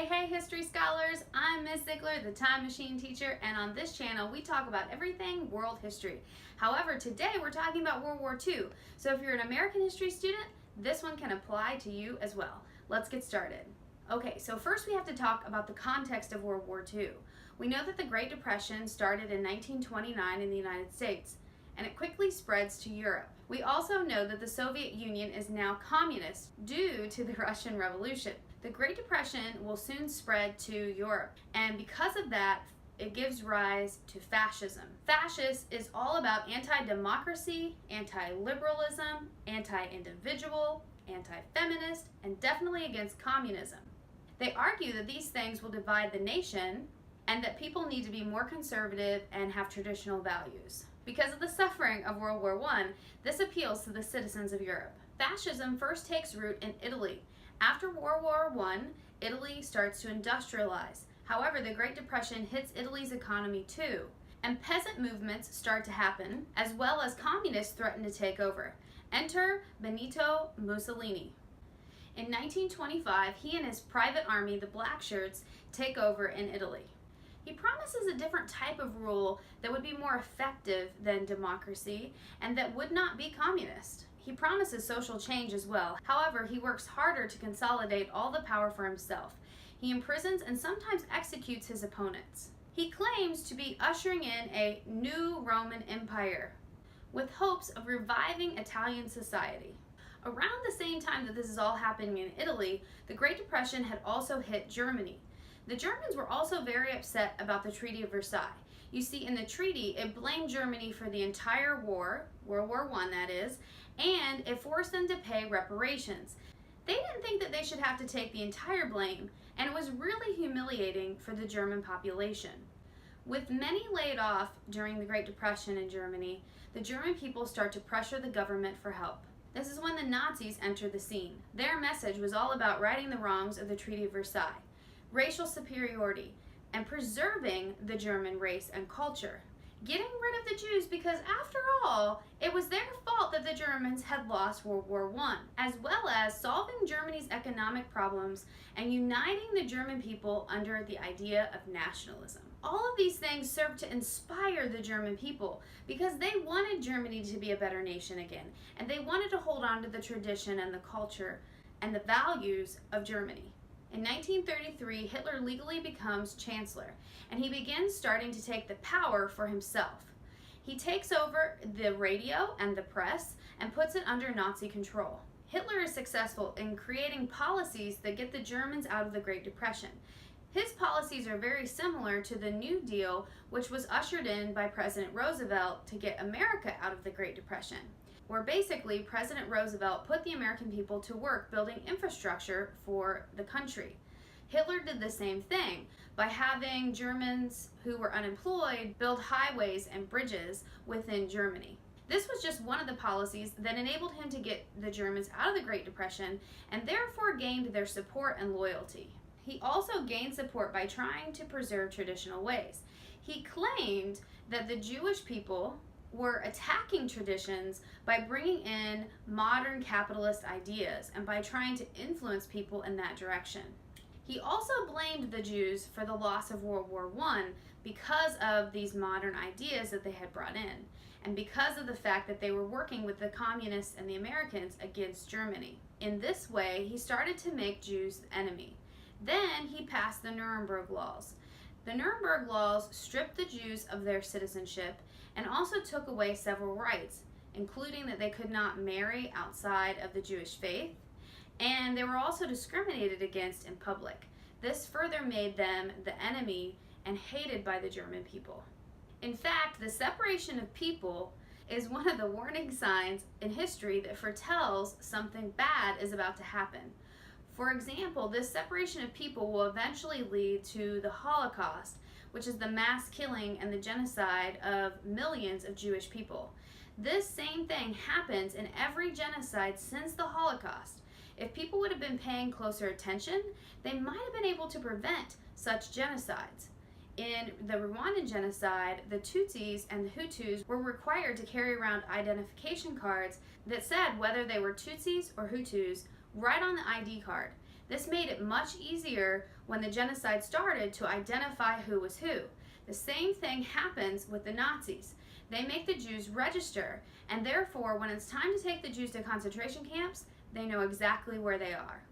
Hey history scholars, I'm Miss Ziegler, the Time Machine teacher, and on this channel we talk about everything world history. However, today we're talking about World War II, so if you're an American history student, this one can apply to you as well. Let's get started. Okay, so first we have to talk about the context of World War II. We know that the Great Depression started in 1929 in the United States, and it quickly spreads to Europe. We also know that the Soviet Union is now communist due to the Russian Revolution. The Great Depression will soon spread to Europe, and because of that, it gives rise to fascism. Fascist is all about anti-democracy, anti-liberalism, anti-individual, anti-feminist, and definitely against communism. They argue that these things will divide the nation and that people need to be more conservative and have traditional values. Because of the suffering of World War I, this appeals to the citizens of Europe. Fascism first takes root in Italy. After World War I, Italy starts to industrialize. However, the Great Depression hits Italy's economy too, and peasant movements start to happen, as well as communists threaten to take over. Enter Benito Mussolini. In 1925, he and his private army, the Black Shirts, take over in Italy. He promises a different type of rule that would be more effective than democracy and that would not be communist. He promises social change as well. However, he works harder to consolidate all the power for himself. He imprisons and sometimes executes his opponents. He claims to be ushering in a new Roman Empire with hopes of reviving Italian society. Around the same time that this is all happening in Italy, the Great Depression had also hit Germany. The Germans were also very upset about the Treaty of Versailles. You see, in the treaty, it blamed Germany for the entire war, World War I that is, and it forced them to pay reparations. They didn't think that they should have to take the entire blame, and it was really humiliating for the German population. With many laid off during the Great Depression in Germany, the German people start to pressure the government for help. This is when the Nazis enter the scene. Their message was all about righting the wrongs of the Treaty of Versailles, racial superiority, and preserving the German race and culture. Getting rid of the Jews because, after all, it was their fault that the Germans had lost World War I, as well as solving Germany's economic problems and uniting the German people under the idea of nationalism. All of these things served to inspire the German people because they wanted Germany to be a better nation again, and they wanted to hold on to the tradition and the culture and the values of Germany. In 1933, Hitler legally becomes chancellor, and he begins starting to take the power for himself. He takes over the radio and the press and puts it under Nazi control. Hitler is successful in creating policies that get the Germans out of the Great Depression. His policies are very similar to the New Deal, which was ushered in by President Roosevelt to get America out of the Great Depression, where basically President Roosevelt put the American people to work building infrastructure for the country. Hitler did the same thing by having Germans who were unemployed build highways and bridges within Germany. This was just one of the policies that enabled him to get the Germans out of the Great Depression and therefore gained their support and loyalty. He also gained support by trying to preserve traditional ways. He claimed that the Jewish people were attacking traditions by bringing in modern capitalist ideas and by trying to influence people in that direction. He also blamed the Jews for the loss of World War I because of these modern ideas that they had brought in, and because of the fact that they were working with the communists and the Americans against Germany. In this way, he started to make Jews the enemy. Then he passed the Nuremberg Laws. The Nuremberg Laws stripped the Jews of their citizenship and also took away several rights, including that they could not marry outside of the Jewish faith, and they were also discriminated against in public. This further made them the enemy and hated by the German people. In fact, the separation of people is one of the warning signs in history that foretells something bad is about to happen. For example, this separation of people will eventually lead to the Holocaust, which is the mass killing and the genocide of millions of Jewish people. This same thing happens in every genocide since the Holocaust. If people would have been paying closer attention, they might have been able to prevent such genocides. In the Rwandan genocide, the Tutsis and the Hutus were required to carry around identification cards that said whether they were Tutsis or Hutus right on the ID card. This made it much easier when the genocide started to identify who was who. The same thing happens with the Nazis. They make the Jews register, and therefore when it's time to take the Jews to concentration camps, they know exactly where they are.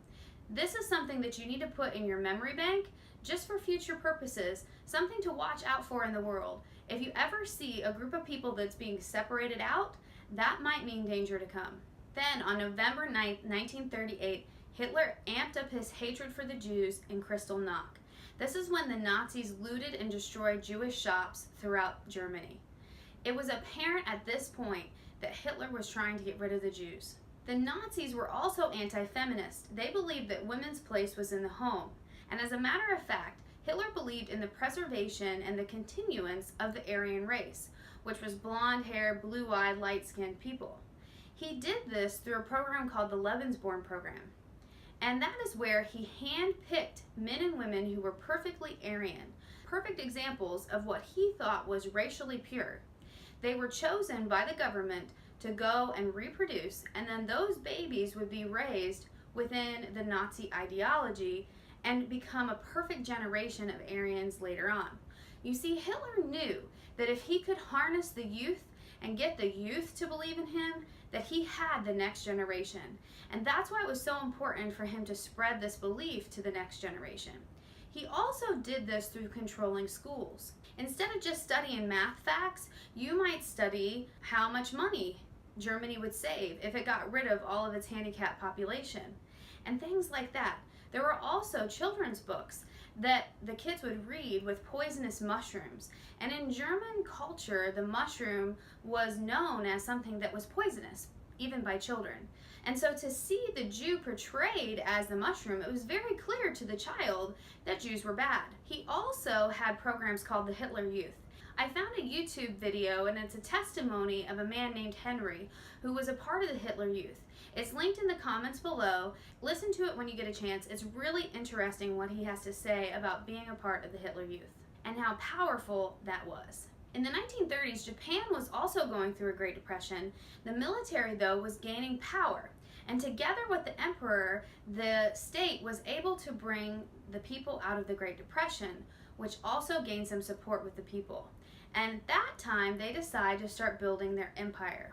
This is something that you need to put in your memory bank just for future purposes, something to watch out for in the world. If you ever see a group of people that's being separated out, that might mean danger to come. Then on November 9th, 1938, Hitler amped up his hatred for the Jews in Kristallnacht. This is when the Nazis looted and destroyed Jewish shops throughout Germany. It was apparent at this point that Hitler was trying to get rid of the Jews. The Nazis were also anti-feminist. They believed that women's place was in the home. And as a matter of fact, Hitler believed in the preservation and the continuance of the Aryan race, which was blonde-haired, blue-eyed, light-skinned people. He did this through a program called the Lebensborn program. And that is where he hand-picked men and women who were perfectly Aryan, perfect examples of what he thought was racially pure. They were chosen by the government to go and reproduce, and then those babies would be raised within the Nazi ideology and become a perfect generation of Aryans later on. You see, Hitler knew that if he could harness the youth and get the youth to believe in him, that he had the next generation. And that's why it was so important for him to spread this belief to the next generation. He also did this through controlling schools. Instead of just studying math facts, you might study how much money Germany would save if it got rid of all of its handicapped population, and things like that. There were also children's books that the kids would read with poisonous mushrooms. And in German culture, the mushroom was known as something that was poisonous, even by children. And so to see the Jew portrayed as the mushroom, it was very clear to the child that Jews were bad. He also had programs called the Hitler Youth. I found a YouTube video, and it's a testimony of a man named Henry who was a part of the Hitler Youth. It's linked in the comments below. Listen to it when you get a chance. It's really interesting what he has to say about being a part of the Hitler Youth and how powerful that was. In the 1930s, Japan was also going through a Great Depression. The military, though, was gaining power. And together with the emperor, the state was able to bring the people out of the Great Depression, which also gained some support with the people. And at that time, they decided to start building their empire.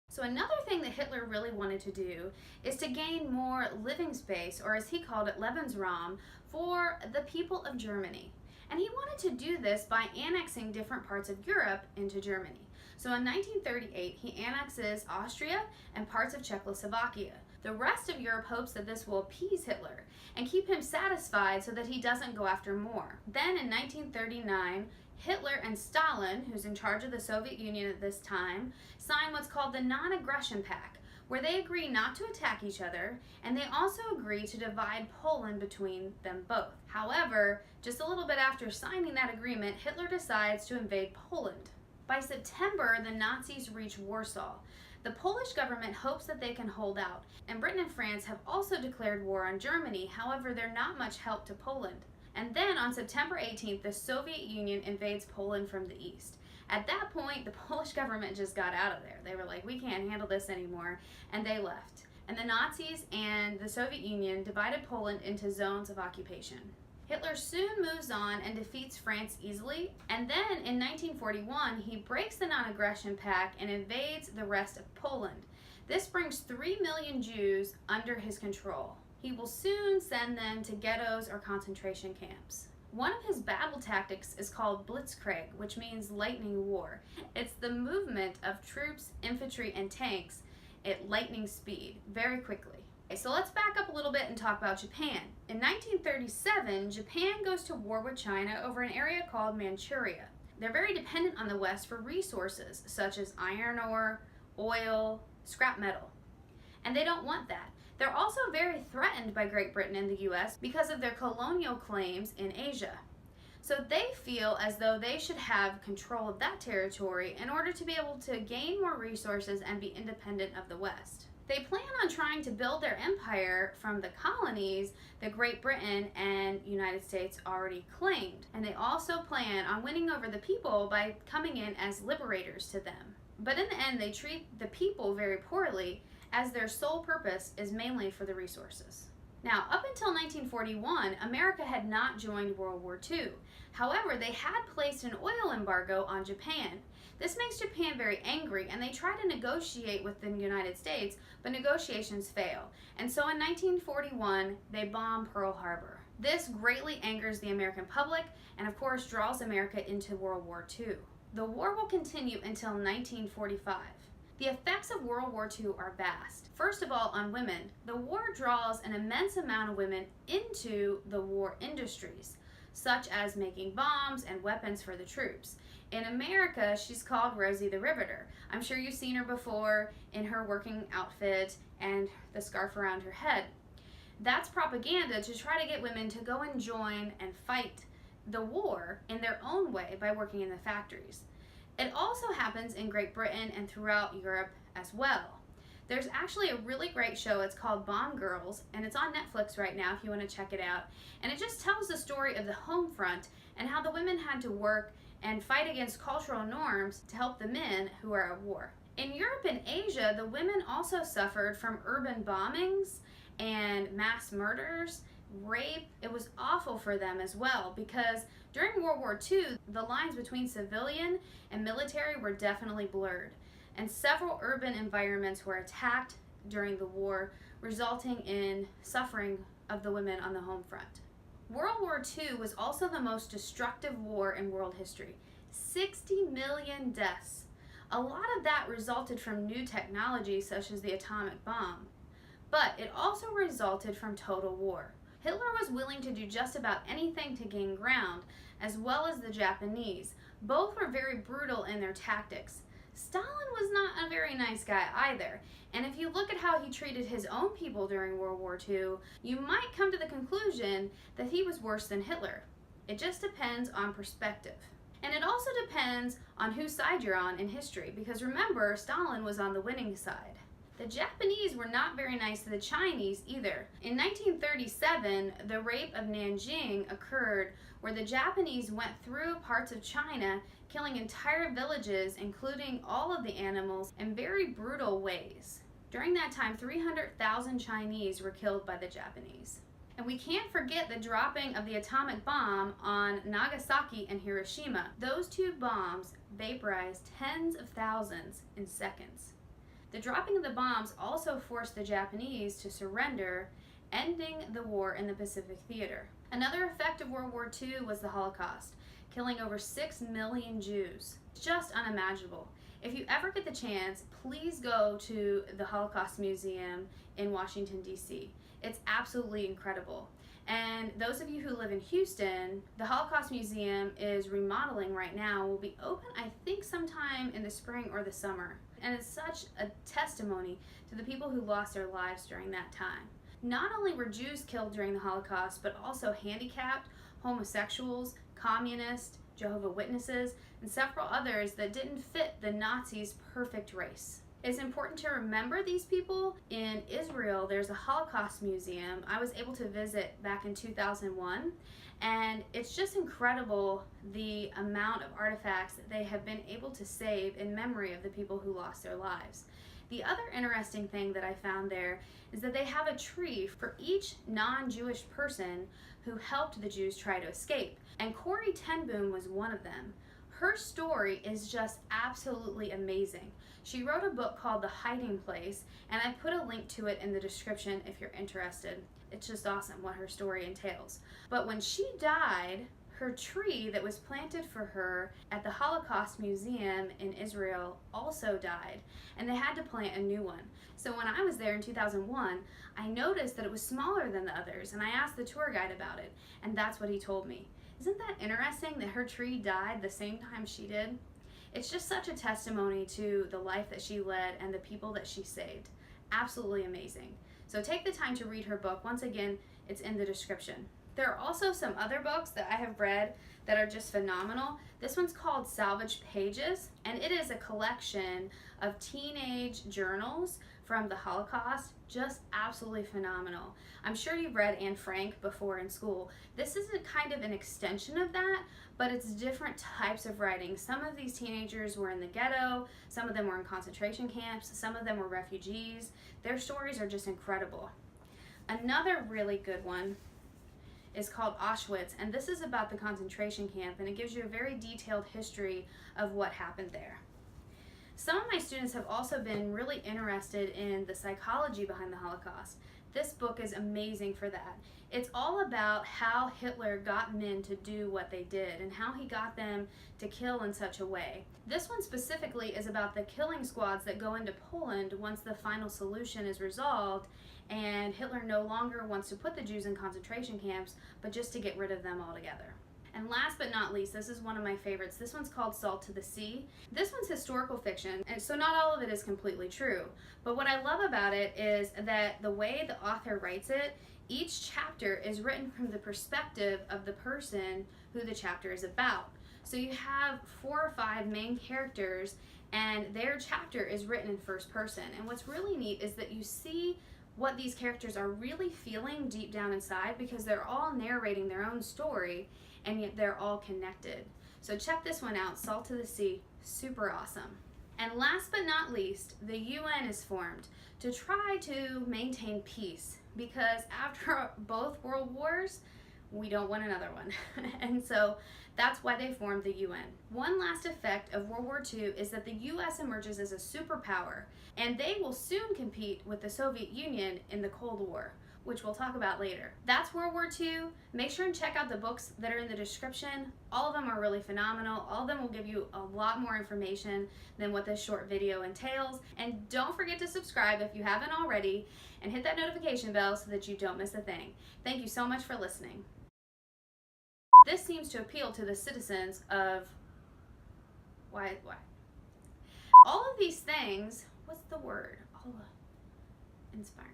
So another thing that Hitler really wanted to do is to gain more living space, or as he called it, Lebensraum, for the people of Germany. And he wanted to do this by annexing different parts of Europe into Germany. So in 1938, he annexes Austria and parts of Czechoslovakia. The rest of Europe hopes that this will appease Hitler and keep him satisfied so that he doesn't go after more. Then in 1939, Hitler and Stalin, who's in charge of the Soviet Union at this time, sign what's called the Non-Aggression Pact, where they agree not to attack each other, and they also agree to divide Poland between them both. However, just a little bit after signing that agreement, Hitler decides to invade Poland. By September, the Nazis reach Warsaw. The Polish government hopes that they can hold out, and Britain and France have also declared war on Germany. However, they're not much help to Poland. And then on September 18th, the Soviet Union invades Poland from the east. At that point, the Polish government just got out of there. They were like, we can't handle this anymore, and they left. And the Nazis and the Soviet Union divided Poland into zones of occupation. Hitler soon moves on and defeats France easily, and then in 1941, he breaks the Non-Aggression Pact and invades the rest of Poland. This brings 3 million Jews under his control. He will soon send them to ghettos or concentration camps. One of his battle tactics is called Blitzkrieg, which means lightning war. It's the movement of troops, infantry, and tanks at lightning speed, very quickly. Okay, so let's back up a little bit and talk about Japan. In 1937, Japan goes to war with China over an area called Manchuria. They're very dependent on the West for resources such as iron ore, oil, scrap metal. And they don't want that. They're also very threatened by Great Britain and the US because of their colonial claims in Asia. So they feel as though they should have control of that territory in order to be able to gain more resources and be independent of the West. They plan on trying to build their empire from the colonies that Great Britain and United States already claimed. And they also plan on winning over the people by coming in as liberators to them. But in the end, they treat the people very poorly, as their sole purpose is mainly for the resources. Now, up until 1941, America had not joined World War II. However, they had placed an oil embargo on Japan. This makes Japan very angry, and they try to negotiate with the United States, but negotiations fail. And so in 1941, they bomb Pearl Harbor. This greatly angers the American public and, of course, draws America into World War II. The war will continue until 1945. The effects of World War II are vast. First of all, on women, the war draws an immense amount of women into the war industries, such as making bombs and weapons for the troops. In America, she's called Rosie the Riveter. I'm sure you've seen her before in her working outfit and the scarf around her head. That's propaganda to try to get women to go and join and fight the war in their own way by working in the factories. It also happens in Great Britain and throughout Europe as well. There's actually a really great show. It's called Bomb Girls, and it's on Netflix right now if you want to check it out. And it just tells the story of the home front and how the women had to work and fight against cultural norms to help the men who are at war. In Europe and Asia, the women also suffered from urban bombings and mass murders, rape. It was awful for them as well, because during World War II, the lines between civilian and military were definitely blurred, and several urban environments were attacked during the war, resulting in suffering of the women on the home front. World War II was also the most destructive war in world history. 60 million deaths. A lot of that resulted from new technology such as the atomic bomb, but it also resulted from total war. Hitler was willing to do just about anything to gain ground, as well as the Japanese. Both were very brutal in their tactics. Stalin was not a very nice guy either, and if you look at how he treated his own people during World War II, you might come to the conclusion that he was worse than Hitler. It just depends on perspective. And it also depends on whose side you're on in history, because remember, Stalin was on the winning side. The Japanese were not very nice to the Chinese either. In 1937, the rape of Nanjing occurred, where the Japanese went through parts of China, killing entire villages, including all of the animals, in very brutal ways. During that time, 300,000 Chinese were killed by the Japanese. And we can't forget the dropping of the atomic bomb on Nagasaki and Hiroshima. Those two bombs vaporized tens of thousands in seconds. The dropping of the bombs also forced the Japanese to surrender, ending the war in the Pacific Theater. Another effect of World War II was the Holocaust, killing over 6 million Jews. It's just unimaginable. If you ever get the chance, please go to the Holocaust Museum in Washington, D.C. It's absolutely incredible. And those of you who live in Houston, the Holocaust Museum is remodeling right now. Will be open, I think, sometime in the spring or the summer. And it's such a testimony to the people who lost their lives during that time. Not only were Jews killed during the Holocaust, but also handicapped, homosexuals, communists, Jehovah's Witnesses, and several others that didn't fit the Nazis' perfect race. It's important to remember these people. In Israel, there's a Holocaust Museum I was able to visit back in 2001, and it's just incredible the amount of artifacts that they have been able to save in memory of the people who lost their lives. The other interesting thing that I found there is that they have a tree for each non-Jewish person who helped the Jews try to escape, and Corrie ten Boom was one of them. Her story is just absolutely amazing. She wrote a book called The Hiding Place, and I put a link to it in the description if you're interested. It's just awesome what her story entails. But when she died, her tree that was planted for her at the Holocaust Museum in Israel also died, and they had to plant a new one. So when I was there in 2001, I noticed that it was smaller than the others, and I asked the tour guide about it, and that's what he told me. Isn't that interesting that her tree died the same time she did? It's just such a testimony to the life that she led and the people that she saved. Absolutely amazing. So take the time to read her book. Once again, it's in the description. There are also some other books that I have read that are just phenomenal. This one's called Salvage Pages, and it is a collection of teenage journals from the Holocaust, just absolutely phenomenal. I'm sure you've read Anne Frank before in school. This is a kind of an extension of that, but it's different types of writing. Some of these teenagers were in the ghetto, some of them were in concentration camps, some of them were refugees. Their stories are just incredible. Another really good one is called Auschwitz, and this is about the concentration camp, and it gives you a very detailed history of what happened there. Some of my students have also been really interested in the psychology behind the Holocaust. This book is amazing for that. It's all about how Hitler got men to do what they did and how he got them to kill in such a way. This one specifically is about the killing squads that go into Poland once the final solution is resolved and Hitler no longer wants to put the Jews in concentration camps, but just to get rid of them altogether. And last but not least, this is one of my favorites. This one's called Salt to the Sea. This one's historical fiction, and so not all of it is completely true. But what I love about it is that the way the author writes it, each chapter is written from the perspective of the person who the chapter is about. So you have 4 or 5 main characters, and their chapter is written in first person. And what's really neat is that you see what these characters are really feeling deep down inside, because they're all narrating their own story, and yet they're all connected. So check this one out, Salt to the Sea, super awesome. And last but not least, the UN is formed to try to maintain peace, because after both world wars, we don't want another one. And so that's why they formed the UN. One last effect of World War II is that the US emerges as a superpower, and they will soon compete with the Soviet Union in the Cold War, which we'll talk about later. That's World War II. Make sure and check out the books that are in the description. All of them are really phenomenal. All of them will give you a lot more information than what this short video entails. And don't forget to subscribe if you haven't already, and hit that notification bell so that you don't miss a thing. Thank you so much for listening. This seems to appeal to the citizens of why? All of these things, what's the word? Inspiring.